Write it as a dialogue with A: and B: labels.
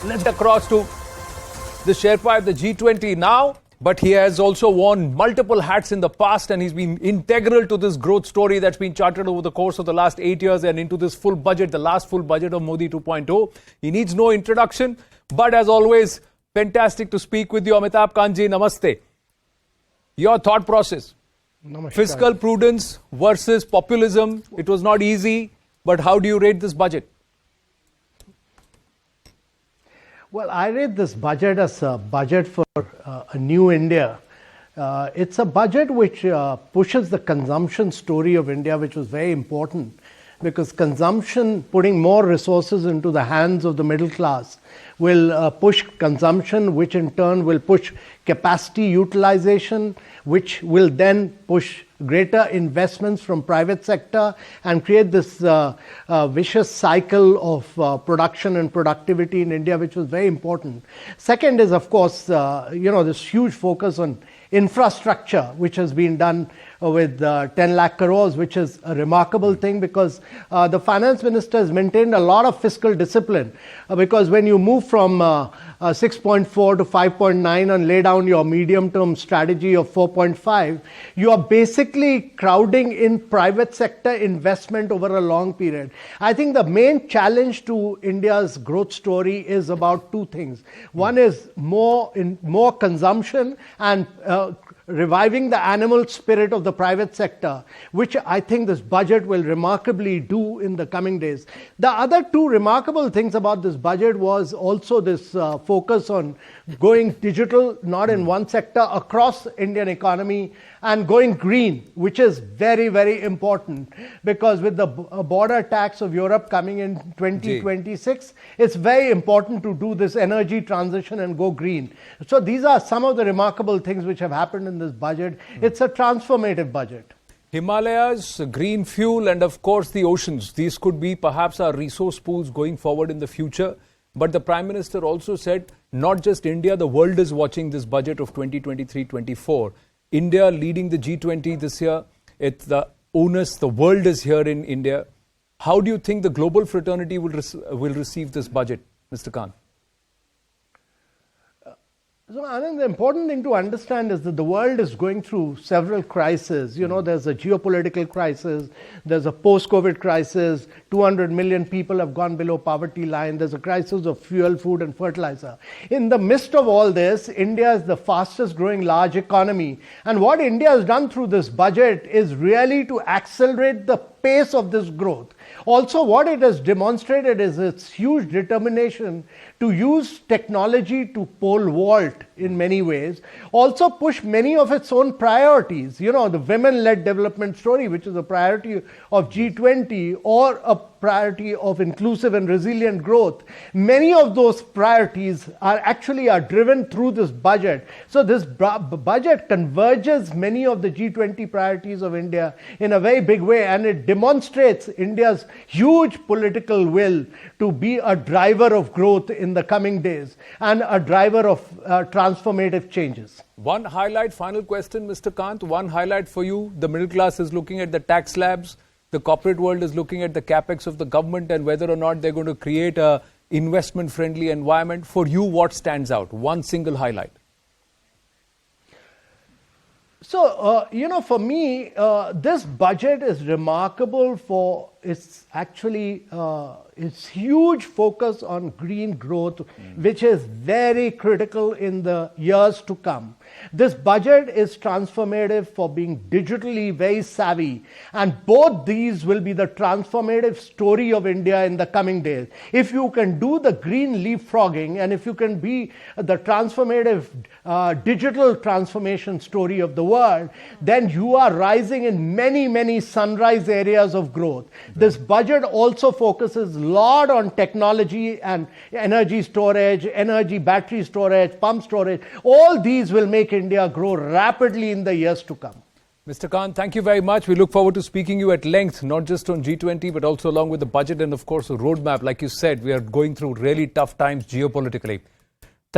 A: Let's get across to the Sherpa at the G20 now, but he has also worn multiple hats in the past and he's been integral to this growth story that's been charted over the course of the last 8 years and into this full budget, the last full budget of Modi 2.0. He needs no introduction, but as always, fantastic to speak with you. Amitabh Kant Ji, namaste. Your thought process. Namaskar. Fiscal prudence versus populism. It was not easy, but how do you rate this budget?
B: Well, I rate this budget as a budget for a new India. It's a budget which pushes the consumption story of India, which was very important, because consumption, putting more resources into the hands of the middle class, will push consumption, which in turn will push capacity utilization, which will then push greater investments from private sector and create this vicious cycle of production and productivity in India, which was very important. Second is, of course, this huge focus on infrastructure, which has been done with 10 lakh crores, which is a remarkable thing, because the finance minister has maintained a lot of fiscal discipline, because when you move from 6.4 to 5.9 and lay down your medium-term strategy of 4.5, you are basically crowding in private sector investment over a long period. I think the main challenge to India's growth story is about two things. One is more consumption and reviving the animal spirit of the private sector, which I think this budget will remarkably do in the coming days. The other two remarkable things about this budget was also this focus on going digital, not in one sector, across Indian economy, and going green, which is very, very important, because with the border tax of Europe coming in 2026, it's very important to do this energy transition and go green. So these are some of the remarkable things which have happened in this budget. It's a transformative budget.
A: Himalayas, green fuel, and of course the oceans. These could be perhaps our resource pools going forward in the future. But the Prime Minister also said, not just India, the world is watching this budget of 2023-24. India leading the G20 this year. It's the onus, the world is here in India. How do you think the global fraternity will receive this budget, Mr. Khan?
B: So I think the important thing to understand is that the world is going through several crises. There's a geopolitical crisis, there's a post-COVID crisis, 200 million people have gone below poverty line, there's a crisis of fuel, food and fertilizer. In the midst of all this, India is the fastest growing large economy. And what India has done through this budget is really to accelerate the pace of this growth. Also, what it has demonstrated is its huge determination to use technology to pole vault in many ways, also push many of its own priorities. The women-led development story, which is a priority of G20 or a priority of inclusive and resilient growth. Many of those priorities are driven through this budget. So this budget converges many of the G20 priorities of India in a very big way, and it demonstrates India's huge political will to be a driver of growth in the coming days and a driver of transformative changes.
A: One highlight, final question, Mr. Kant, one highlight for you. The middle class is looking at the tax slabs. The corporate world is looking at the capex of the government and whether or not they're going to create a investment-friendly environment. For you, what stands out? One single highlight.
B: So, for me, this budget is remarkable for its huge focus on green growth, which is very critical in the years to come. This budget is transformative for being digitally very savvy, and both these will be the transformative story of India in the coming days. If you can do the green leapfrogging, and if you can be the transformative digital transformation story of the world, then you are rising in many, many sunrise areas of growth. This budget also focuses a lot on technology and energy storage, energy battery storage, pump storage. All these will make India grow rapidly in the years to come.
A: Mr. Khan, thank you very much. We look forward to speaking you at length, not just on G20, but also along with the budget and, of course, the roadmap. Like you said, we are going through really tough times geopolitically.